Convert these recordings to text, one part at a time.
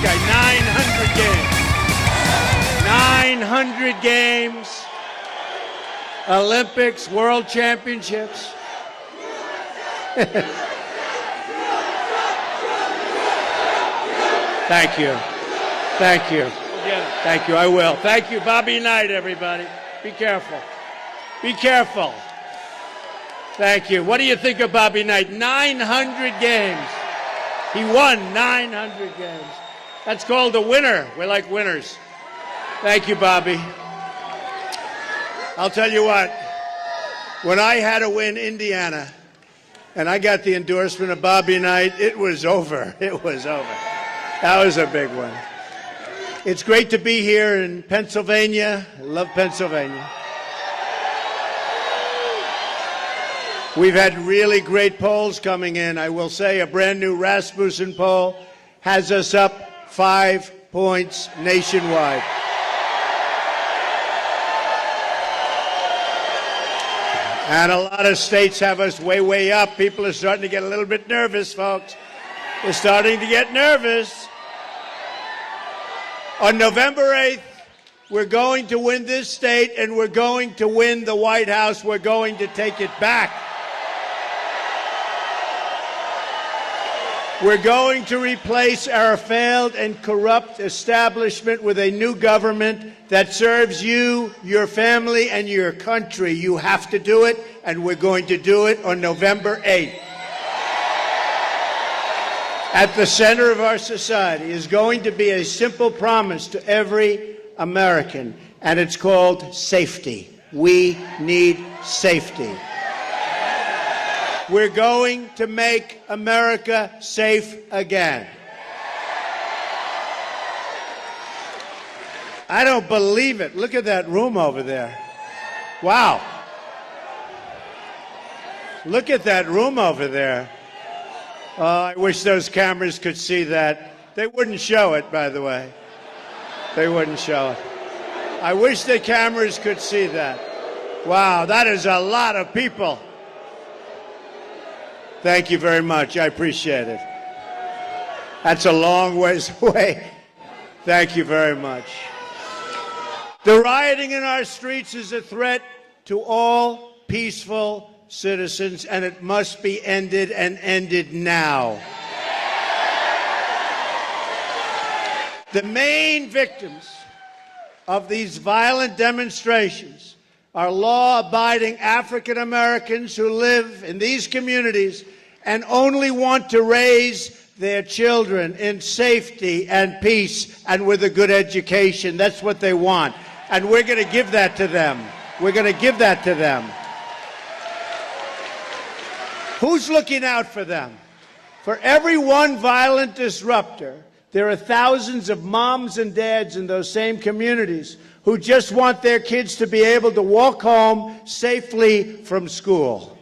guy. 900 games. 900 games. Olympics, World Championships. Thank you. Thank you. Thank you. I will. Thank you. Bobby Knight, everybody. Be careful. Be careful. Thank you. What do you think of Bobby Knight? 900 games. He won 900 games. That's called a winner. We like winners. Thank you, Bobby. I'll tell you what. When I had to win Indiana, and I got the endorsement of Bobby Knight, it was over. It was over. That was a big one. It's great to be here in Pennsylvania. I love Pennsylvania. We've had really great polls coming in. I will say a brand new Rasmussen poll has us up 5 points nationwide. And a lot of states have us way, way up. People are starting to get a little bit nervous, folks. They're starting to get nervous. On November 8th, we're going to win this state, and we're going to win the White House. We're going to take it back. We're going to replace our failed and corrupt establishment with a new government that serves you, your family, and your country. You have to do it, and we're going to do it on November 8th. At the center of our society is going to be a simple promise to every American, and it's called safety. We need safety. We're going to make America safe again. I don't believe it. Look at that room over there. Wow. Look at that room over there. I wish those cameras could see that. They wouldn't show it, by the way. They wouldn't show it. I wish the cameras could see that. Wow, that is a lot of people. Thank you very much. I appreciate it. That's a long ways away. Thank you very much. The rioting in our streets is a threat to all peaceful citizens, and it must be ended, and ended now. The main victims of these violent demonstrations are law-abiding African Americans who live in these communities and only want to raise their children in safety and peace and with a good education. That's what they want. And we're going to give that to them. We're going to give that to them. Who's looking out for them? For every one violent disruptor, there are thousands of moms and dads in those same communities who just want their kids to be able to walk home safely from school.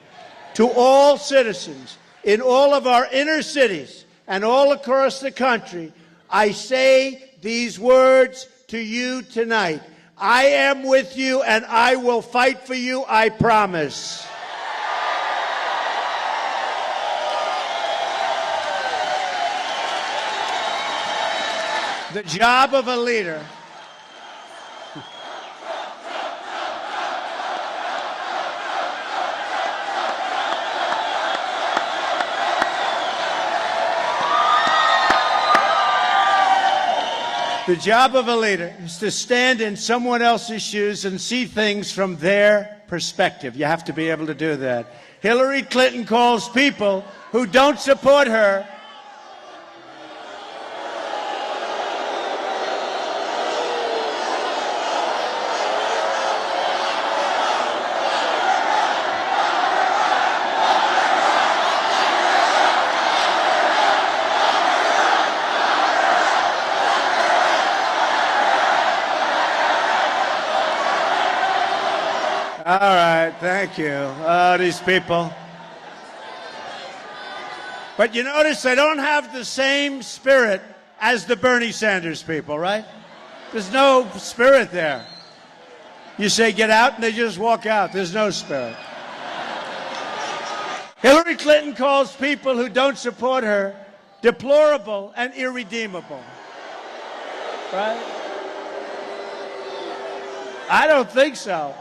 To all citizens in all of our inner cities and all across the country, I say these words to you tonight. I am with you, and I will fight for you, I promise. The job of a leader is to stand in someone else's shoes and see things from their perspective. You have to be able to do that. Hillary Clinton calls people who don't support her All right, thank you. These people. But you notice they don't have the same spirit as the Bernie Sanders people, right? There's no spirit there. You say get out and they just walk out. There's no spirit. Hillary Clinton calls people who don't support her deplorable and irredeemable. right? I don't think so.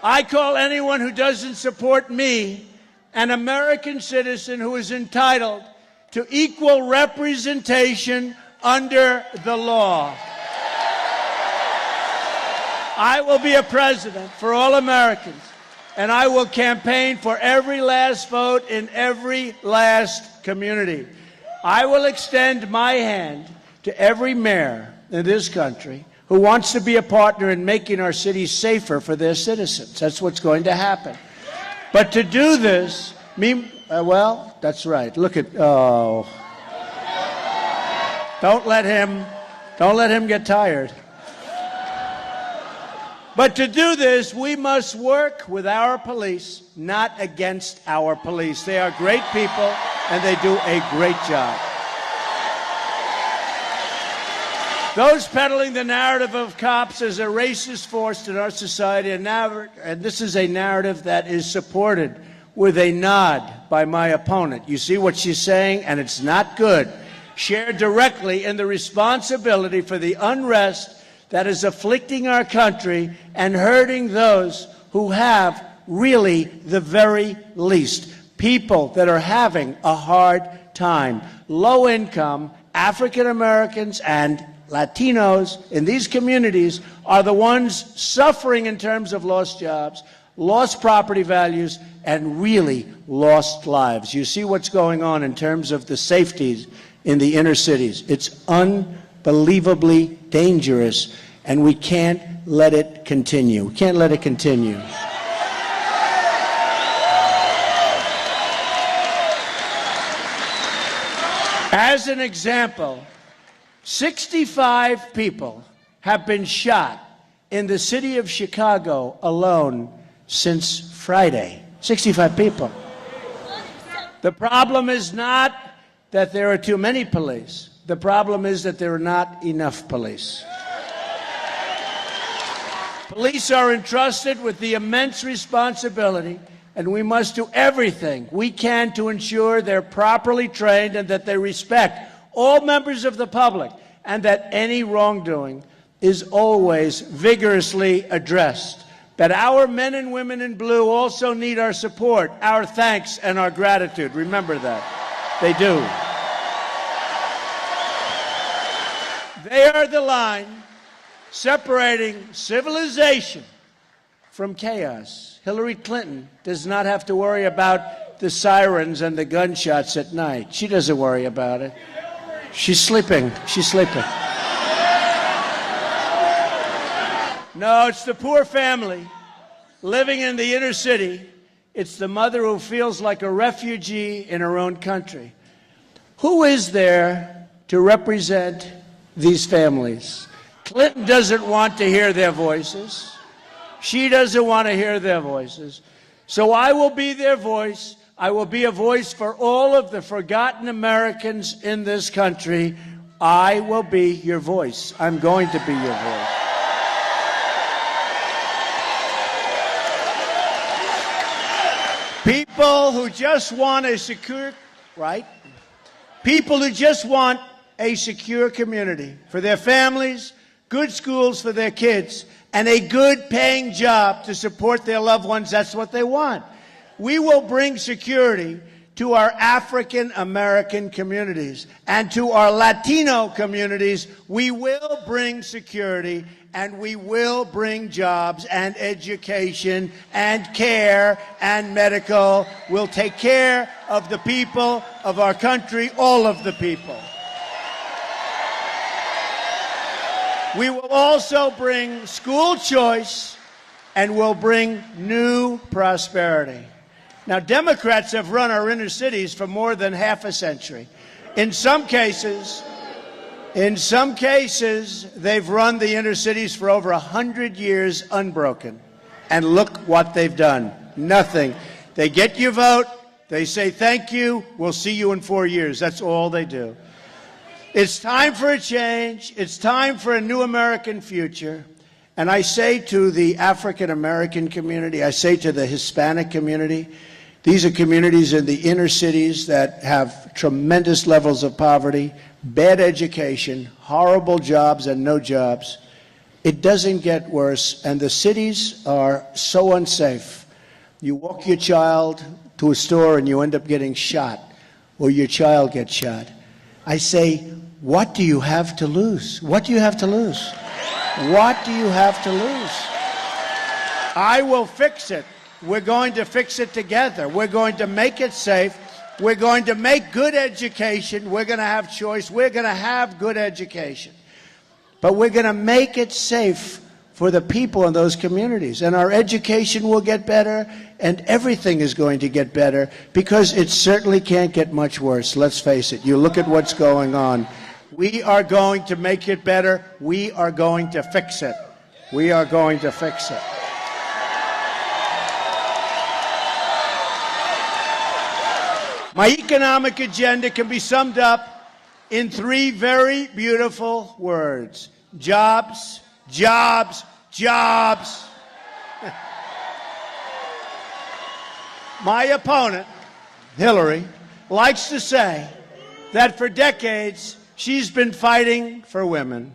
I call anyone who doesn't support me an American citizen who is entitled to equal representation under the law. I will be a president for all Americans, and I will campaign for every last vote in every last community. I will extend my hand to every mayor in this country who wants to be a partner in making our cities safer for their citizens. That's what's going to happen. But to do this, well, that's right. Look at, oh. Don't let him get tired. But to do this, we must work with our police, not against our police. They are great people, and they do a great job. Those peddling the narrative of cops as a racist force in our society, and this is a narrative that is supported with a nod by my opponent. You see what she's saying, and it's not good. Share directly in the responsibility for the unrest that is afflicting our country and hurting those who have really the very least. People that are having a hard time. Low income, African Americans, and Latinos in these communities are the ones suffering in terms of lost jobs, lost property values, and really lost lives. You see what's going on in terms of the safeties in the inner cities. It's unbelievably dangerous, and we can't let it continue. We can't let it continue. As an example, 65 people have been shot in the city of Chicago alone since Friday. 65 people. The problem is not that there are too many police. The problem is that there are not enough police. Police are entrusted with the immense responsibility, and we must do everything we can to ensure they're properly trained and that they respect all members of the public, and that any wrongdoing is always vigorously addressed. But our men and women in blue also need our support, our thanks, and our gratitude. Remember that. They do. They are the line separating civilization from chaos. Hillary Clinton does not have to worry about the sirens and the gunshots at night. She doesn't worry about it. She's sleeping. She's sleeping. No, it's the poor family living in the inner city. It's the mother who feels like a refugee in her own country. Who is there to represent these families? Clinton doesn't want to hear their voices. She doesn't want to hear their voices. So I will be their voice. I will be a voice for all of the forgotten Americans in this country. I will be your voice. I'm going to be your voice. People who just want a secure, right? People who just want a secure community for their families, good schools for their kids, and a good paying job to support their loved ones. That's what they want. We will bring security to our African American communities and to our Latino communities. We will bring security, and we will bring jobs and education and care and medical. We'll take care of the people of our country, all of the people. We will also bring school choice, and we'll bring new prosperity. Now, Democrats have run our inner cities for more than half a century. In some cases, they've run the inner cities for over 100 years unbroken. And look what they've done. Nothing. They get your vote. They say, thank you. We'll see you in 4 years. That's all they do. It's time for a change. It's time for a new American future. And I say to the African American community, I say to the Hispanic community, these are communities in the inner cities that have tremendous levels of poverty, bad education, horrible jobs and no jobs. It doesn't get worse, and the cities are so unsafe. You walk your child to a store and you end up getting shot, or your child gets shot. I say, what do you have to lose? What do you have to lose? What do you have to lose? I will fix it. We're going to fix it together. We're going to make it safe. We're going to make good education. We're going to have choice. We're going to have good education. But we're going to make it safe for the people in those communities. And our education will get better, and everything is going to get better, because it certainly can't get much worse. Let's face it. You look at what's going on. We are going to make it better. We are going to fix it. We are going to fix it. My economic agenda can be summed up in 3 very beautiful words: jobs, jobs, jobs. My opponent, Hillary, likes to say that for decades she's been fighting for women,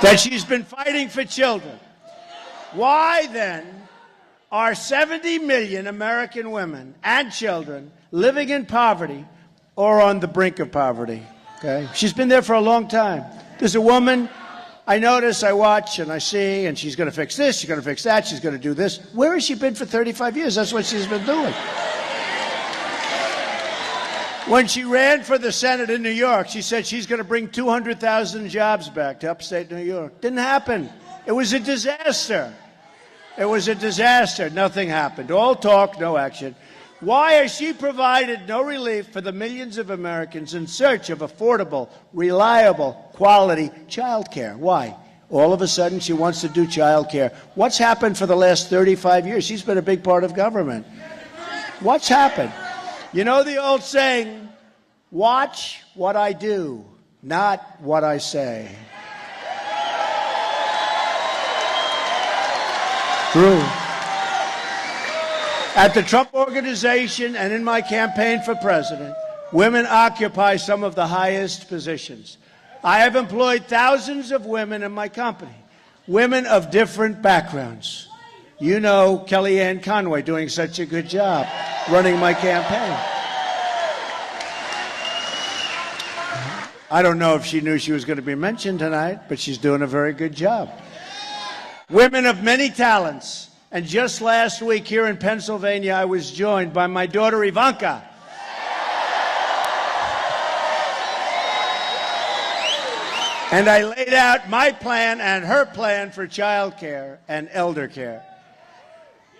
that she's been fighting for children. Why then are 70 million American women and children living in poverty or on the brink of poverty? Okay? She's been there for a long time. There's a woman I notice, I watch, and I see, and she's going to fix this, she's going to fix that, she's going to do this. Where has she been for 35 years? That's what she's been doing. When she ran for the Senate in New York, she said she's going to bring 200,000 jobs back to upstate New York. Didn't happen. It was a disaster. It was a disaster. Nothing happened. All talk, no action. Why has she provided no relief for the millions of Americans in search of affordable, reliable, quality child care? Why? All of a sudden, she wants to do child care. What's happened for the last 35 years? She's been a big part of government. What's happened? You know the old saying, watch what I do, not what I say. True. At the Trump Organization and in my campaign for president, women occupy some of the highest positions. I have employed thousands of women in my company, women of different backgrounds. You know Kellyanne Conway doing such a good job running my campaign. I don't know if she knew she was going to be mentioned tonight, but she's doing a very good job. Women of many talents. And just last week here in Pennsylvania, I was joined by my daughter Ivanka. And I laid out my plan and her plan for child care and elder care.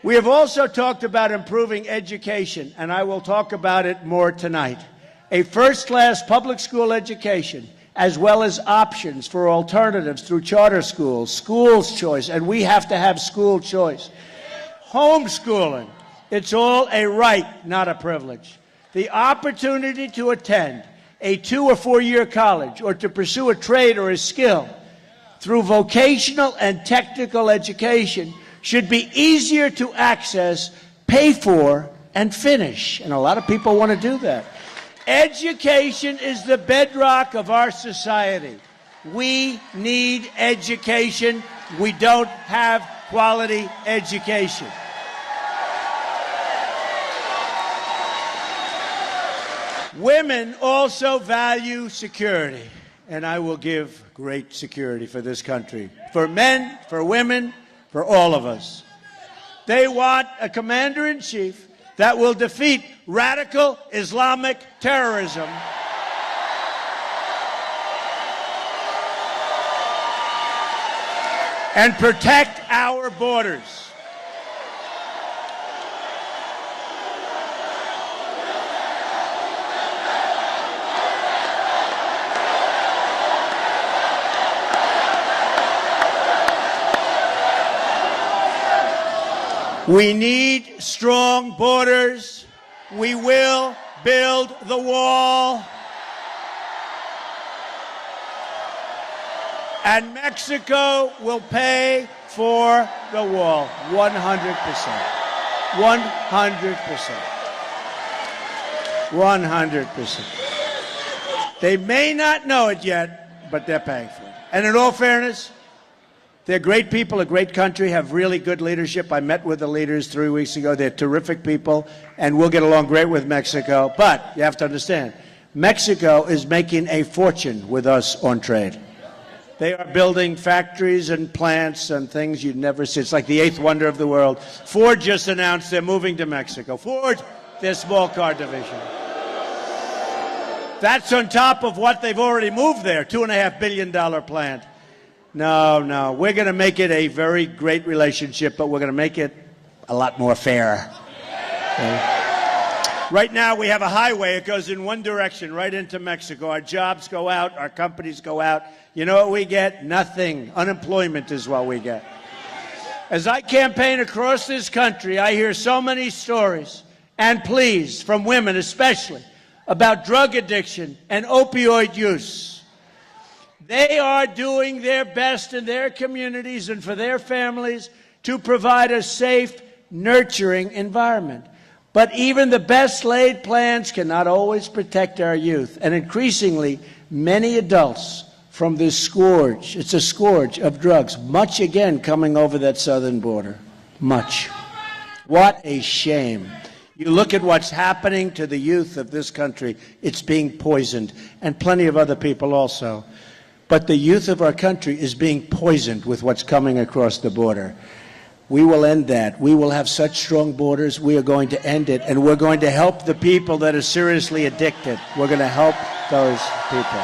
We have also talked about improving education, and I will talk about it more tonight. A first-class public school education, as well as options for alternatives through charter schools, schools choice, and we have to have school choice. Homeschooling, it's all a right, not a privilege. The opportunity to attend a 2- or 4-year college or to pursue a trade or a skill through vocational and technical education should be easier to access, pay for, and finish. And a lot of people want to do that. Education is the bedrock of our society. We need education. We don't have quality education. Women also value security, and I will give great security for this country, for men, for women, for all of us. They want a commander-in-chief that will defeat radical Islamic terrorism and protect our borders. We need strong borders. We will build the wall. And Mexico will pay for the wall, 100%. 100%. 100%. They may not know it yet, but they're paying for it. And in all fairness, they're great people, a great country, have really good leadership. I met with the leaders 3 weeks ago. They're terrific people, and we'll get along great with Mexico. But you have to understand, Mexico is making a fortune with us on trade. They are building factories and plants and things you'd never see. It's like the eighth wonder of the world. Ford just announced they're moving to Mexico. Ford, their small car division. That's on top of what they've already moved there, $2.5 billion plant. No, we're going to make it a very great relationship, but we're going to make it a lot more fair. Okay? Right now, we have a highway. It goes in one direction, right into Mexico. Our jobs go out. Our companies go out. You know what we get? Nothing. Unemployment is what we get. As I campaign across this country, I hear so many stories and pleas from women especially about drug addiction and opioid use. They are doing their best in their communities and for their families to provide a safe, nurturing environment. But even the best laid plans cannot always protect our youth. And increasingly, many adults from this scourge, it's a scourge of drugs, much again coming over that southern border. Much. What a shame. You look at what's happening to the youth of this country, it's being poisoned, and plenty of other people also. But the youth of our country is being poisoned with what's coming across the border. We will end that. We will have such strong borders. We are going to end it, and we're going to help the people that are seriously addicted. We're going to help those people.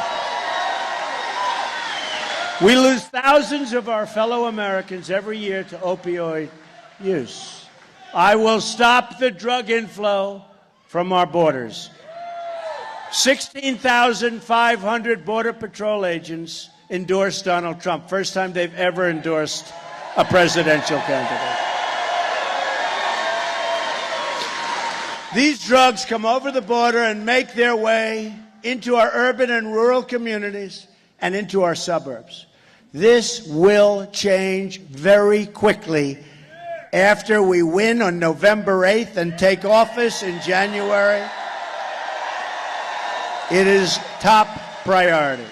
We lose thousands of our fellow Americans every year to opioid use. I will stop the drug inflow from our borders. 16,500 Border Patrol agents endorsed Donald Trump. First time they've ever endorsed a presidential candidate. These drugs come over the border and make their way into our urban and rural communities and into our suburbs. This will change very quickly after we win on November 8th and take office in January. It is top priority.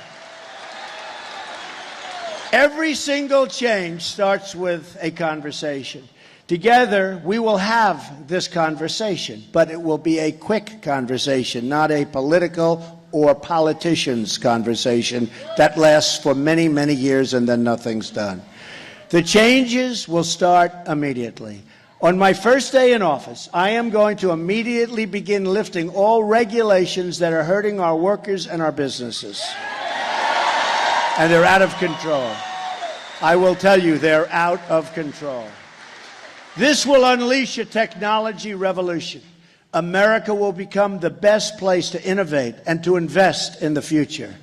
Every single change starts with a conversation. Together, we will have this conversation, but it will be a quick conversation, not a political or politicians' conversation that lasts for many, many years and then nothing's done. The changes will start immediately. On my first day in office, I am going to immediately begin lifting all regulations that are hurting our workers and our businesses. And they're out of control. I will tell you, they're out of control. This will unleash a technology revolution. America will become the best place to innovate and to invest in the future.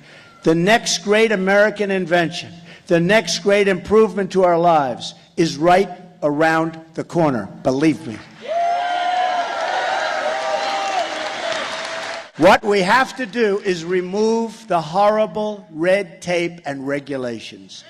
The next great American invention, the next great improvement to our lives is right around the corner, believe me. What we have to do is remove the horrible red tape and regulations.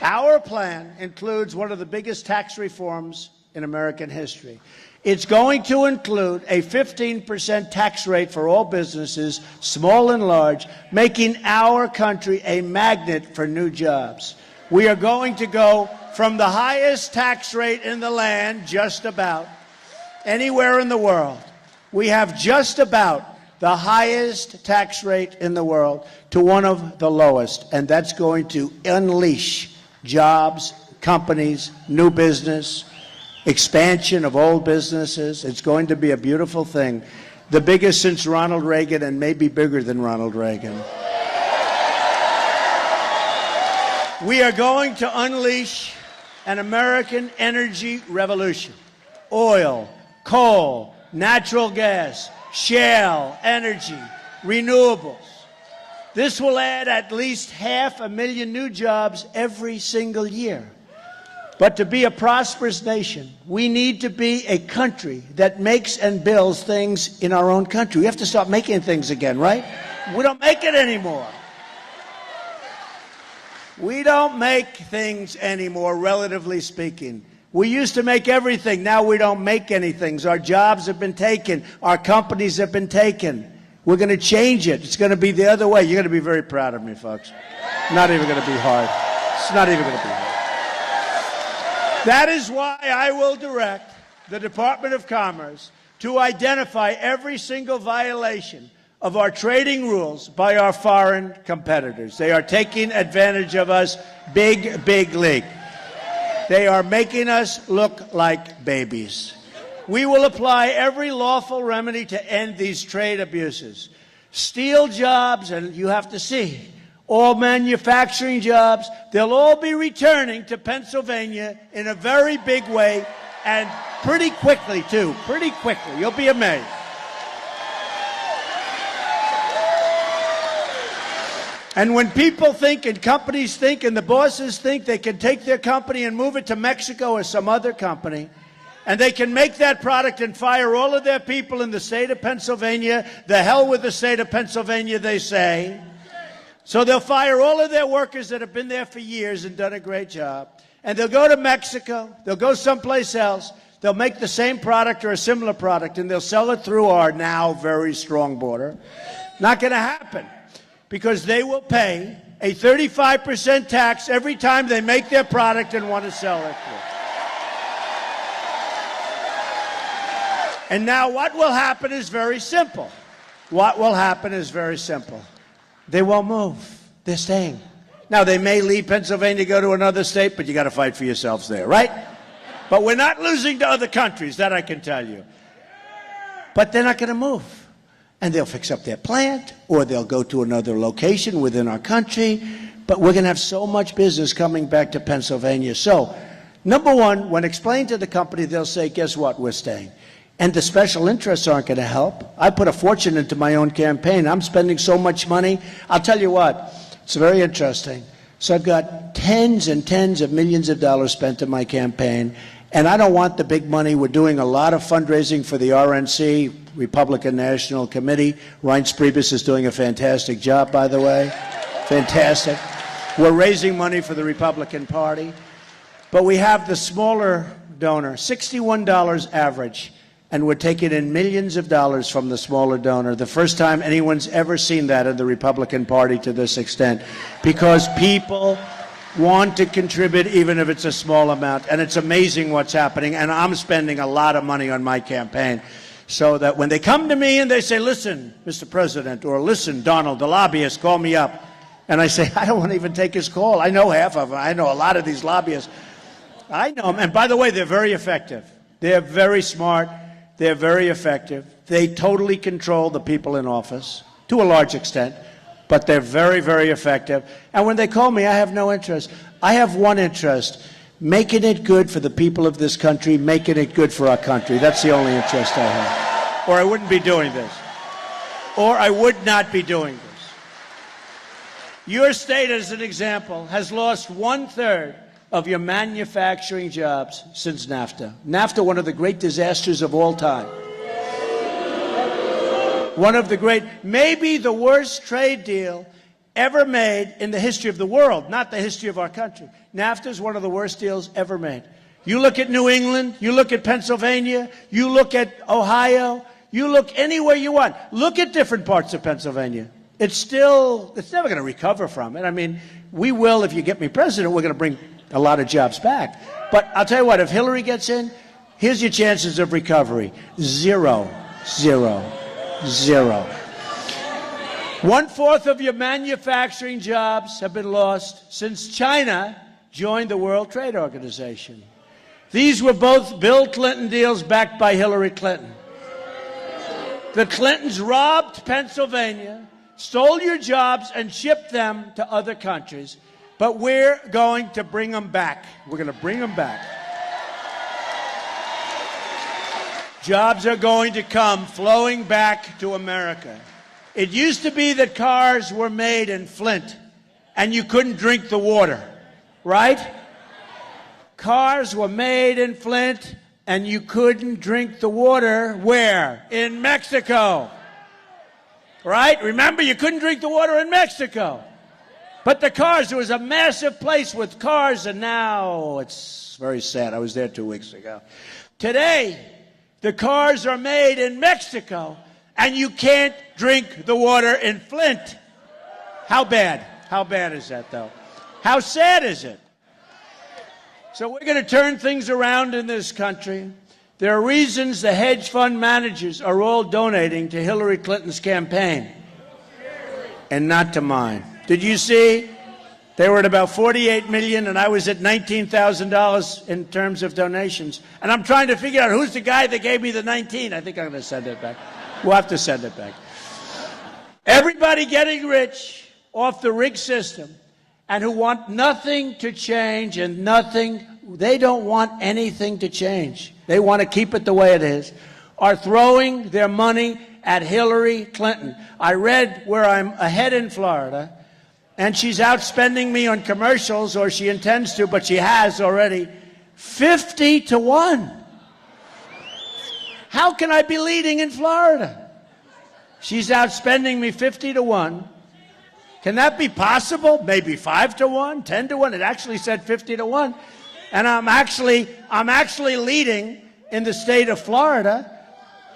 Our plan includes one of the biggest tax reforms in American history. It's going to include a 15% tax rate for all businesses, small and large, making our country a magnet for new jobs. We are going to go from the highest tax rate in the land, just about, anywhere in the world. We have just about the highest tax rate in the world to one of the lowest, and that's going to unleash jobs, companies, new business, expansion of old businesses. It's going to be a beautiful thing, the biggest since Ronald Reagan and maybe bigger than Ronald Reagan. We are going to unleash an American energy revolution. Oil, coal, natural gas, shale, energy, renewables. This will add at least 500,000 new jobs every single year. But to be a prosperous nation, we need to be a country that makes and builds things in our own country. We have to start making things again, right? We don't make it anymore. We don't make things anymore, relatively speaking. We used to make everything. Now we don't make anything. Our jobs have been taken. Our companies have been taken. We're going to change it. It's going to be the other way. You're going to be very proud of me, folks. Not even going to be hard. It's not even going to be hard. That is why I will direct the Department of Commerce to identify every single violation of our trading rules by our foreign competitors. They are taking advantage of us big, big league. They are making us look like babies. We will apply every lawful remedy to end these trade abuses. Steel jobs, and you have to see, all manufacturing jobs, they'll all be returning to Pennsylvania in a very big way, and pretty quickly, too. Pretty quickly. You'll be amazed. And when people think and companies think and the bosses think they can take their company and move it to Mexico or some other company, and they can make that product and fire all of their people in the state of Pennsylvania, the hell with the state of Pennsylvania, they say. So they'll fire all of their workers that have been there for years and done a great job. And they'll go to Mexico, they'll go someplace else, they'll make the same product or a similar product, and they'll sell it through our now very strong border. Not going to happen, because they will pay a 35% tax every time they make their product and want to sell it through. And now what will happen is very simple. What will happen is very simple. They won't move. They're staying. Now, they may leave Pennsylvania, go to another state, but you got to fight for yourselves there, right? But we're not losing to other countries, that I can tell you. But they're not going to move. And they'll fix up their plant, or they'll go to another location within our country. But we're going to have so much business coming back to Pennsylvania. So, number one, when explained to the company, they'll say, guess what, we're staying. And the special interests aren't going to help. I put a fortune into my own campaign. I'm spending so much money. I'll tell you what, it's very interesting. So I've got tens and tens of millions of dollars spent in my campaign, and I don't want the big money. We're doing a lot of fundraising for the RNC, Republican National Committee. Reince Priebus is doing a fantastic job, by the way. Fantastic. We're raising money for the Republican Party. But we have the smaller donor, $61 average. And we're taking in millions of dollars from the smaller donor. The first time anyone's ever seen that in the Republican Party to this extent. Because people want to contribute even if it's a small amount. And it's amazing what's happening. And I'm spending a lot of money on my campaign. So that when they come to me and they say, listen, Mr. President, or listen, Donald, the lobbyist, call me up. And I say, I don't want to even take his call. I know half of them. I know a lot of these lobbyists. I know them. And by the way, they're very effective. They're very smart. They're very effective. They totally control the people in office, to a large extent, but they're very, very effective. And when they call me, I have no interest. I have one interest, making it good for the people of this country, making it good for our country. That's the only interest I have. Or I wouldn't be doing this. Or I would not be doing this. Your state, as an example, has lost 1/3 of your manufacturing jobs since NAFTA. NAFTA, one of the great disasters of all time. One of the great, maybe the worst trade deal ever made in the history of the world, not the history of our country. NAFTA is one of the worst deals ever made. You look at New England, you look at Pennsylvania, you look at Ohio, you look anywhere you want. Look at different parts of Pennsylvania. It's never going to recover from it. I mean, we will, if you get me president, we're going to bring a lot of jobs back. But I'll tell you what, if Hillary gets in, here's your chances of recovery. 0, 0, 0. 1/4 of your manufacturing jobs have been lost since China joined the World Trade Organization. These were both Bill Clinton deals backed by Hillary Clinton. The Clintons robbed Pennsylvania, stole your jobs, and shipped them to other countries. But we're going to bring them back. We're going to bring them back. Jobs are going to come flowing back to America. It used to be that cars were made in Flint and you couldn't drink the water, right? Cars were made in Flint and you couldn't drink the water where? In Mexico. Right? Remember, you couldn't drink the water in Mexico. But the cars, there was a massive place with cars, and now it's very sad. I was there 2 weeks ago. Today, the cars are made in Mexico, and you can't drink the water in Flint. How bad? How bad is that, though? How sad is it? So we're going to turn things around in this country. There are reasons the hedge fund managers are all donating to Hillary Clinton's campaign and not to mine. Did you see? They were at about $48 million, and I was at $19,000 in terms of donations. And I'm trying to figure out who's the guy that gave me the 19. I think I'm going to send it back. We'll have to send it back. Everybody getting rich off the rigged system and who want nothing to change and nothing, they don't want anything to change. They want to keep it the way it is, are throwing their money at Hillary Clinton. I read where I'm ahead in Florida, and she's outspending me on commercials, or she intends to, but she has already, 50 to 1. How can I be leading in Florida? She's outspending me 50 to 1. Can that be possible? Maybe 5 to 1, 10 to 1. It actually said 50 to 1. And I'm actually leading in the state of Florida,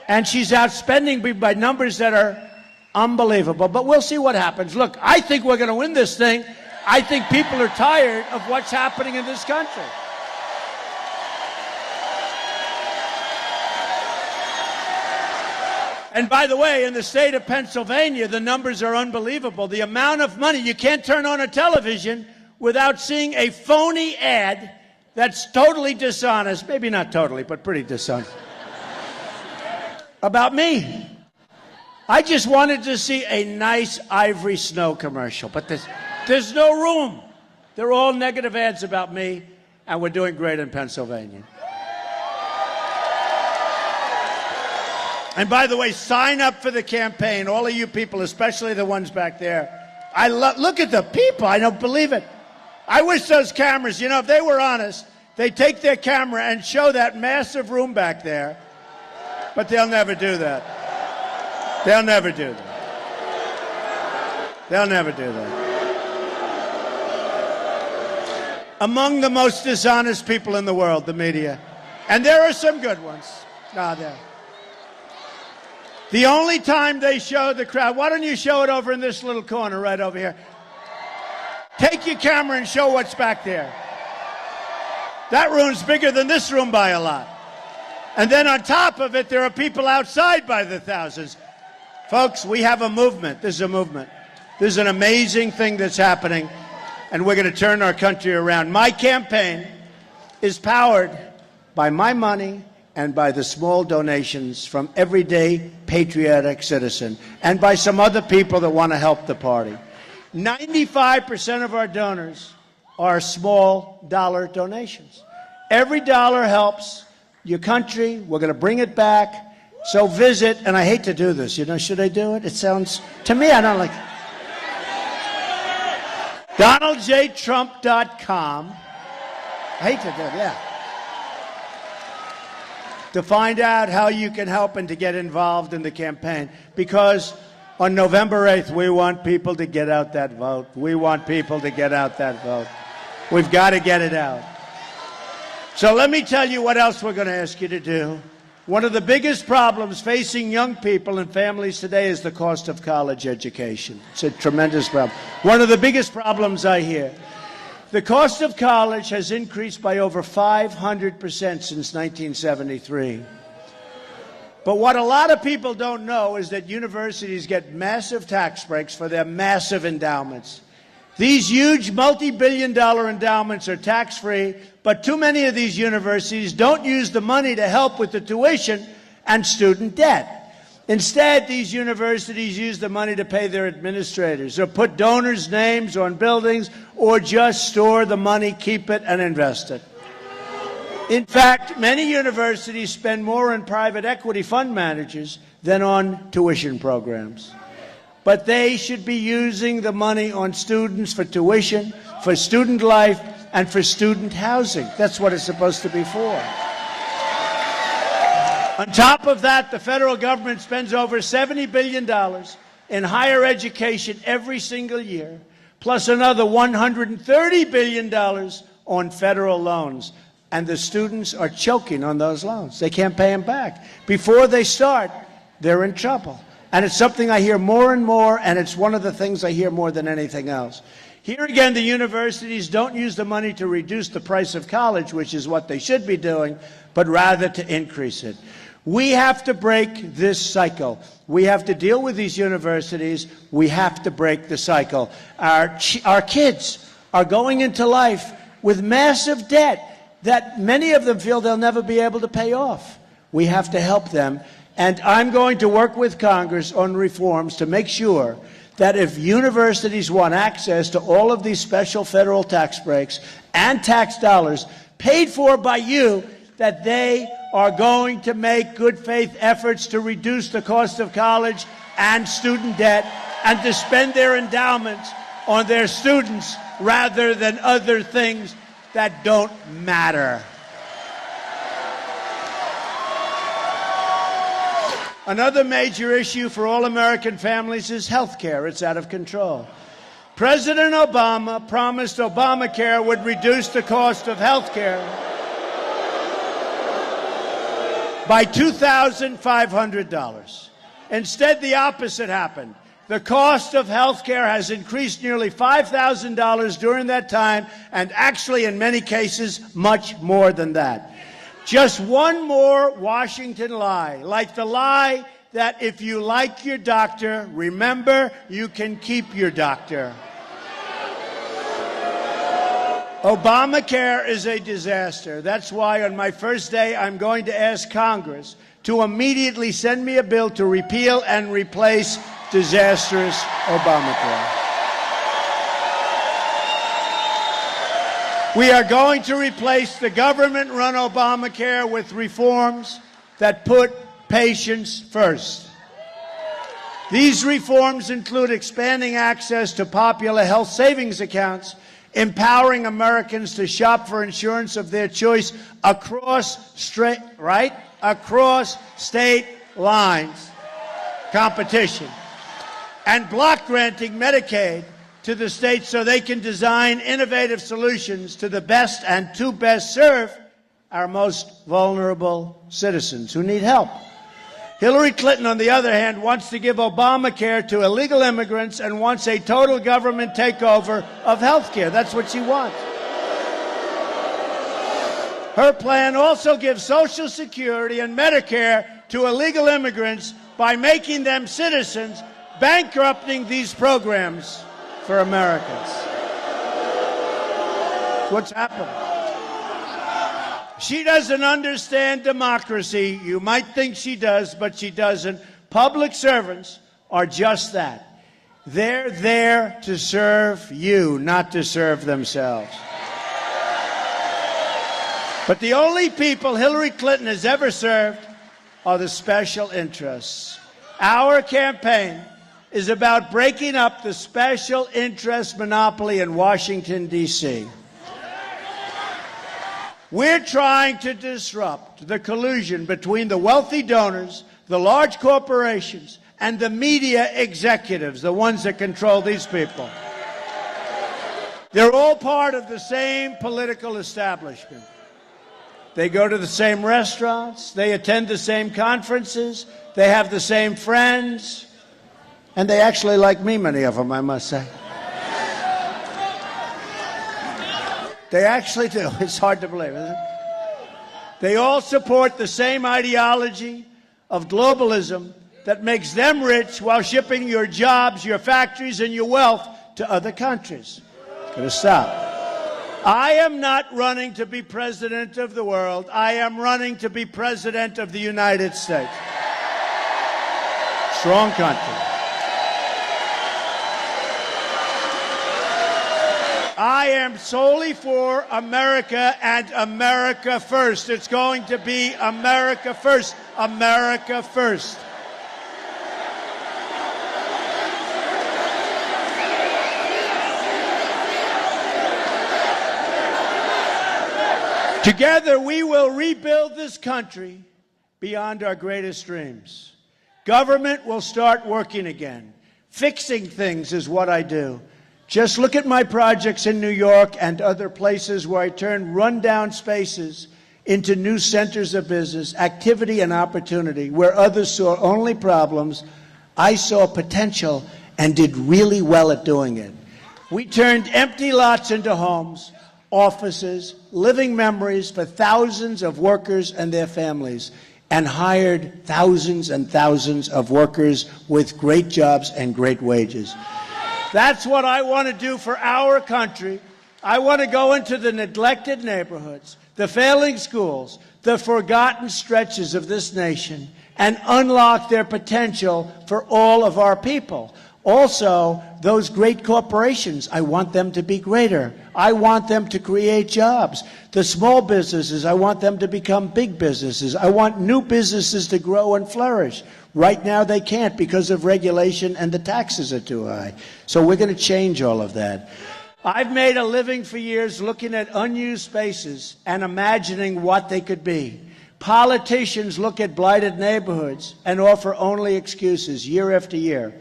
and she's outspending me by numbers that are unbelievable. But we'll see what happens. Look, I think we're going to win this thing. I think people are tired of what's happening in this country. And by the way, in the state of Pennsylvania, the numbers are unbelievable. The amount of money, you can't turn on a television without seeing a phony ad that's totally dishonest, maybe not totally, but pretty dishonest, about me. I just wanted to see a nice Ivory Snow commercial, but there's no room. They're all negative ads about me, and we're doing great in Pennsylvania. And by the way, sign up for the campaign, all of you people, especially the ones back there. Look at the people. I don't believe it. I wish those cameras, you know, if they were honest, they'd take their camera and show that massive room back there. But they'll never do that. They'll never do that. They'll never do that. Among the most dishonest people in the world, the media. And there are some good ones. There. The only time they show the crowd, why don't you show it over in this little corner right over here? Take your camera and show what's back there. That room's bigger than this room by a lot. And then on top of it, there are people outside by the thousands. Folks, we have a movement. This is a movement. This is an amazing thing that's happening, and we're going to turn our country around. My campaign is powered by my money and by the small donations from everyday patriotic citizen and by some other people that want to help the party. 95% of our donors are small dollar donations. Every dollar helps your country. We're going to bring it back. So visit, and I hate to do this, you know, should I do it? It sounds, to me, I don't like it. DonaldJTrump.com. I hate to do it, yeah. To find out how you can help and to get involved in the campaign. Because on November 8th, we want people to get out that vote. We want people to get out that vote. We've got to get it out. So let me tell you what else we're going to ask you to do. One of the biggest problems facing young people and families today is the cost of college education. It's a tremendous problem. One of the biggest problems I hear. The cost of college has increased by over 500% since 1973. But what a lot of people don't know is that universities get massive tax breaks for their massive endowments. These huge multi-billion-dollar endowments are tax-free, but too many of these universities don't use the money to help with the tuition and student debt. Instead, these universities use the money to pay their administrators, or put donors' names on buildings, or just store the money, keep it, and invest it. In fact, many universities spend more on private equity fund managers than on tuition programs. But they should be using the money on students for tuition, for student life, and for student housing. That's what it's supposed to be for. On top of that, the federal government spends over $70 billion in higher education every single year, plus another $130 billion on federal loans. And the students are choking on those loans. They can't pay them back. Before they start, they're in trouble. And it's something I hear more and more, and it's one of the things I hear more than anything else. Here again, the universities don't use the money to reduce the price of college, which is what they should be doing, but rather to increase it. We have to break this cycle. We have to deal with these universities. We have to break the cycle. Our kids are going into life with massive debt that many of them feel they'll never be able to pay off. We have to help them. And I'm going to work with Congress on reforms to make sure that if universities want access to all of these special federal tax breaks and tax dollars paid for by you, that they are going to make good faith efforts to reduce the cost of college and student debt and to spend their endowments on their students rather than other things that don't matter. Another major issue for all American families is health care. It's out of control. President Obama promised Obamacare would reduce the cost of health care by $2,500. Instead, the opposite happened. The cost of health care has increased nearly $5,000 during that time, and actually, in many cases, much more than that. Just one more Washington lie, like the lie that if you like your doctor, remember, you can keep your doctor. Obamacare is a disaster. That's why on my first day, I'm going to ask Congress to immediately send me a bill to repeal and replace disastrous Obamacare. We are going to replace the government-run Obamacare with reforms that put patients first. These reforms include expanding access to popular health savings accounts, empowering Americans to shop for insurance of their choice across state lines, competition, and block granting Medicaid to the states so they can design innovative solutions to the best and to best serve our most vulnerable citizens who need help. Hillary Clinton, on the other hand, wants to give Obamacare to illegal immigrants and wants a total government takeover of health care. That's what she wants. Her plan also gives Social Security and Medicare to illegal immigrants by making them citizens, bankrupting these programs for Americans. That's what's happened. She doesn't understand democracy. You might think she does, but she doesn't. Public servants are just that. They're there to serve you, not to serve themselves. But the only people Hillary Clinton has ever served are the special interests. Our campaign is about breaking up the special interest monopoly in Washington, D.C. We're trying to disrupt the collusion between the wealthy donors, the large corporations, and the media executives, the ones that control these people. They're all part of the same political establishment. They go to the same restaurants, they attend the same conferences, they have the same friends, and they actually like me, many of them, I must say. They actually do. It's hard to believe, isn't it? They all support the same ideology of globalism that makes them rich while shipping your jobs, your factories, and your wealth to other countries. It's going to stop. I am not running to be president of the world. I am running to be president of the United States. Strong country. I am solely for America and America first. It's going to be America first. America first. Together, we will rebuild this country beyond our greatest dreams. Government will start working again. Fixing things is what I do. Just look at my projects in New York and other places where I turn rundown spaces into new centers of business, activity and opportunity. Where others saw only problems, I saw potential and did really well at doing it. We turned empty lots into homes, offices, living memories for thousands of workers and their families, and hired thousands and thousands of workers with great jobs and great wages. That's what I want to do for our country. I want to go into the neglected neighborhoods, the failing schools, the forgotten stretches of this nation, and unlock their potential for all of our people. Also, those great corporations, I want them to be greater. I want them to create jobs. The small businesses, I want them to become big businesses. I want new businesses to grow and flourish. Right now, they can't because of regulation and the taxes are too high. So we're going to change all of that. I've made a living for years looking at unused spaces and imagining what they could be. Politicians look at blighted neighborhoods and offer only excuses year after year.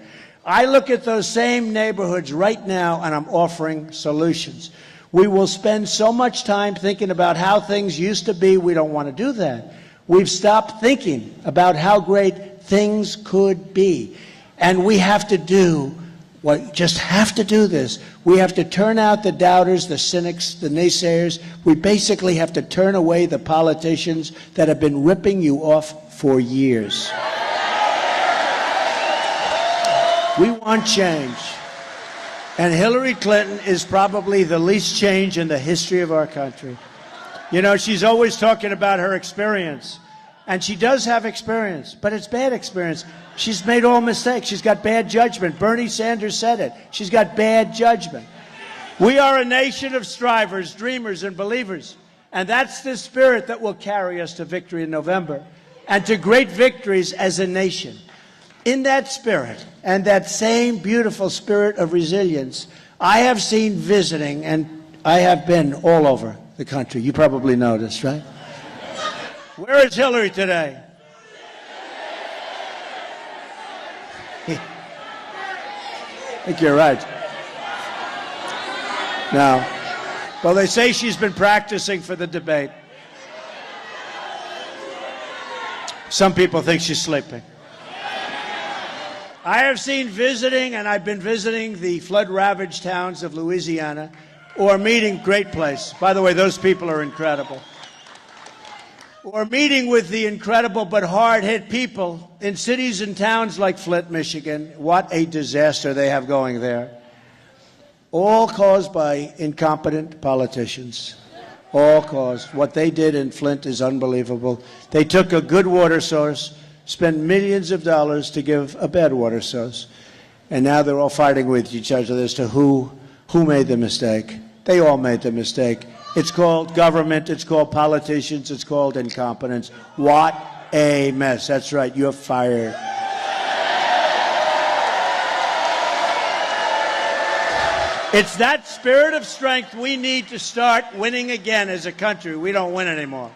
I look at those same neighborhoods right now and I'm offering solutions. We will spend so much time thinking about how things used to be, we don't want to do that. We've stopped thinking about how great things could be. And we have to do just have to do this. We have to turn out the doubters, the cynics, the naysayers. We basically have to turn away the politicians that have been ripping you off for years. We want change. And Hillary Clinton is probably the least change in the history of our country. You know, she's always talking about her experience. And she does have experience, but it's bad experience. She's made all mistakes. She's got bad judgment. Bernie Sanders said it. She's got bad judgment. We are a nation of strivers, dreamers, and believers. And that's the spirit that will carry us to victory in November and to great victories as a nation. In that spirit and that same beautiful spirit of resilience, I have seen visiting, and I have been all over the country. You probably noticed, right? Where is Hillary today? I think you're right. Now, well, they say she's been practicing for the debate. Some people think she's sleeping. I have seen visiting, and I've been visiting the flood-ravaged towns of Louisiana, or meeting, great place. By the way, those people are incredible. Or meeting with the incredible but hard-hit people in cities and towns like Flint, Michigan. What a disaster they have going there. All caused by incompetent politicians. All caused. What they did in Flint is unbelievable. They took a good water source, spent millions of dollars to give a bad water source, and now they're all fighting with each other as to who made the mistake. They all made the mistake. It's called government, it's called politicians, it's called incompetence. What a mess. That's right, you're fired. It's that spirit of strength we need to start winning again as a country. We don't win anymore.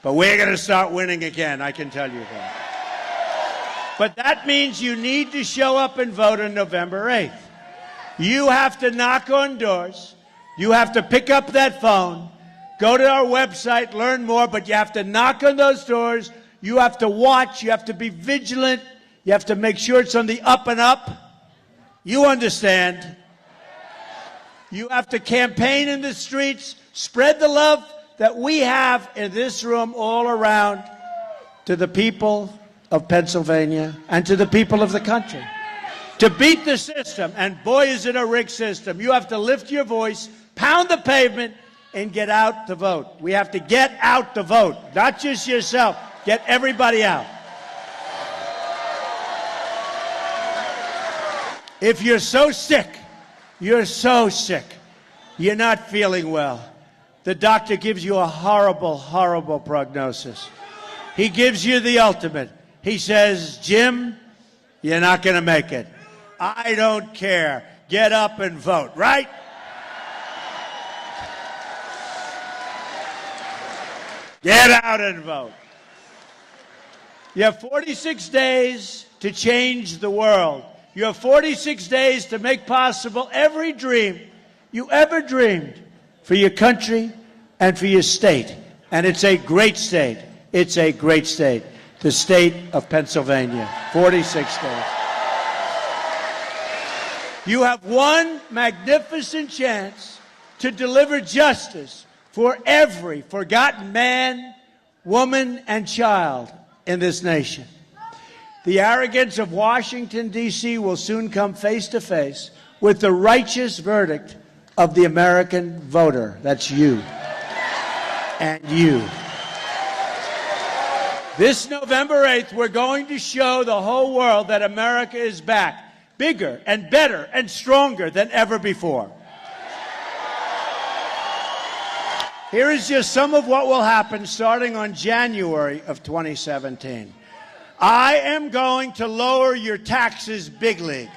But we're going to start winning again, I can tell you that. But that means you need to show up and vote on November 8th. You have to knock on doors. You have to pick up that phone, go to our website, learn more, but you have to knock on those doors. You have to watch. You have to be vigilant. You have to make sure it's on the up and up. You understand. You have to campaign in the streets, spread the love that we have in this room all around to the people of Pennsylvania and to the people of the country. To beat the system, and boy is it a rigged system, you have to lift your voice, pound the pavement, and get out to vote. We have to get out to vote, not just yourself. Get everybody out. If you're so sick, you're not feeling well, the doctor gives you a horrible, horrible prognosis. He gives you the ultimate. He says, Jim, you're not going to make it. I don't care. Get up and vote, right? Get out and vote. You have 46 days to change the world. You have 46 days to make possible every dream you ever dreamed for your country and for your state. And it's a great state. It's a great state. The state of Pennsylvania. 46 days. You have one magnificent chance to deliver justice for every forgotten man, woman, and child in this nation. The arrogance of Washington, D.C. will soon come face to face with the righteous verdict of the American voter. That's you. And you. This November 8th, we're going to show the whole world that America is back, bigger and better and stronger than ever before. Here is just some of what will happen starting on January of 2017. I am going to lower your taxes big league.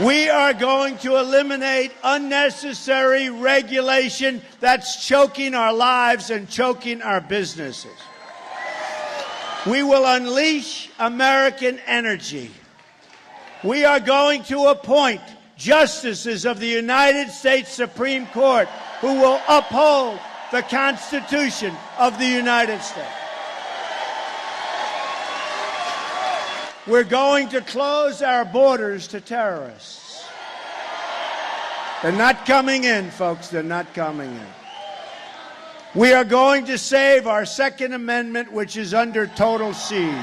We are going to eliminate unnecessary regulation that's choking our lives and choking our businesses. We will unleash American energy. We are going to appoint justices of the United States Supreme Court who will uphold the Constitution of the United States. We're going to close our borders to terrorists. They're not coming in, folks. They're not coming in. We are going to save our Second Amendment, which is under total siege.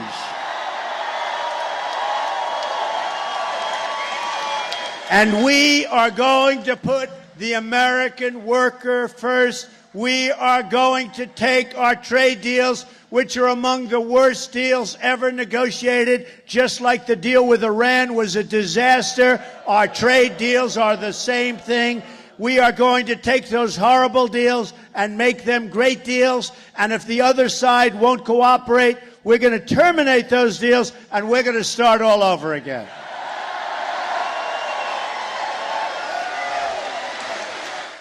And we are going to put the American worker first. We are going to take our trade deals, which are among the worst deals ever negotiated, just like the deal with Iran was a disaster. Our trade deals are the same thing. We are going to take those horrible deals and make them great deals. And if the other side won't cooperate, we're going to terminate those deals and we're going to start all over again.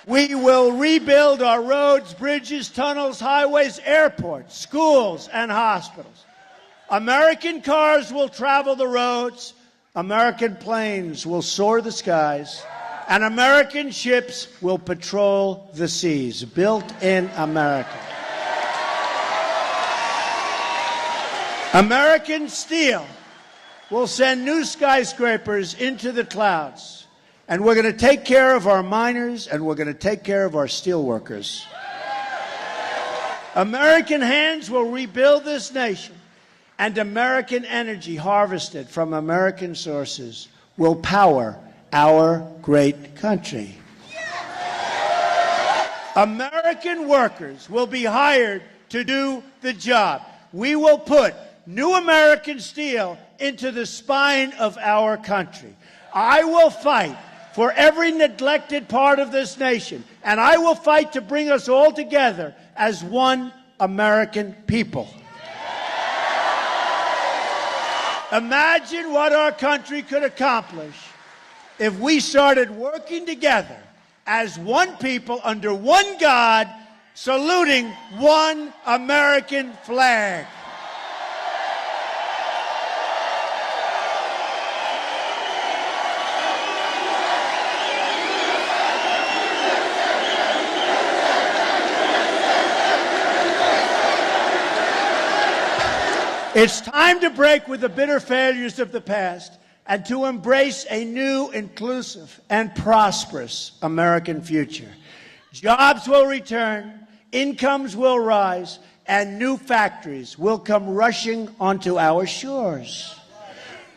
We will rebuild our roads, bridges, tunnels, highways, airports, schools, and hospitals. American cars will travel the roads, American planes will soar the skies, and American ships will patrol the seas, built in America. American steel will send new skyscrapers into the clouds. And we're going to take care of our miners, and we're going to take care of our steelworkers. American hands will rebuild this nation, and American energy harvested from American sources will power our great country. American workers will be hired to do the job. We will put new American steel into the spine of our country. I will fight for every neglected part of this nation, and I will fight to bring us all together as one American people. Imagine what our country could accomplish if we started working together as one people under one God, saluting one American flag. It's time to break with the bitter failures of the past and to embrace a new, inclusive, and prosperous American future. Jobs will return, incomes will rise, and new factories will come rushing onto our shores.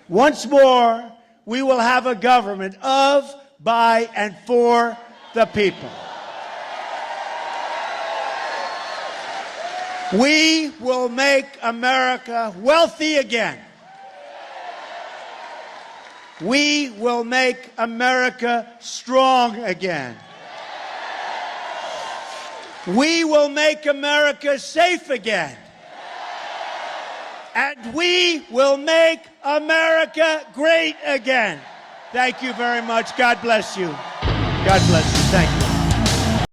Once more, we will have a government of, by, and for the people. We will make America wealthy again. We will make America strong again. We will make America safe again. And we will make America great again. Thank you very much. God bless you. God bless you.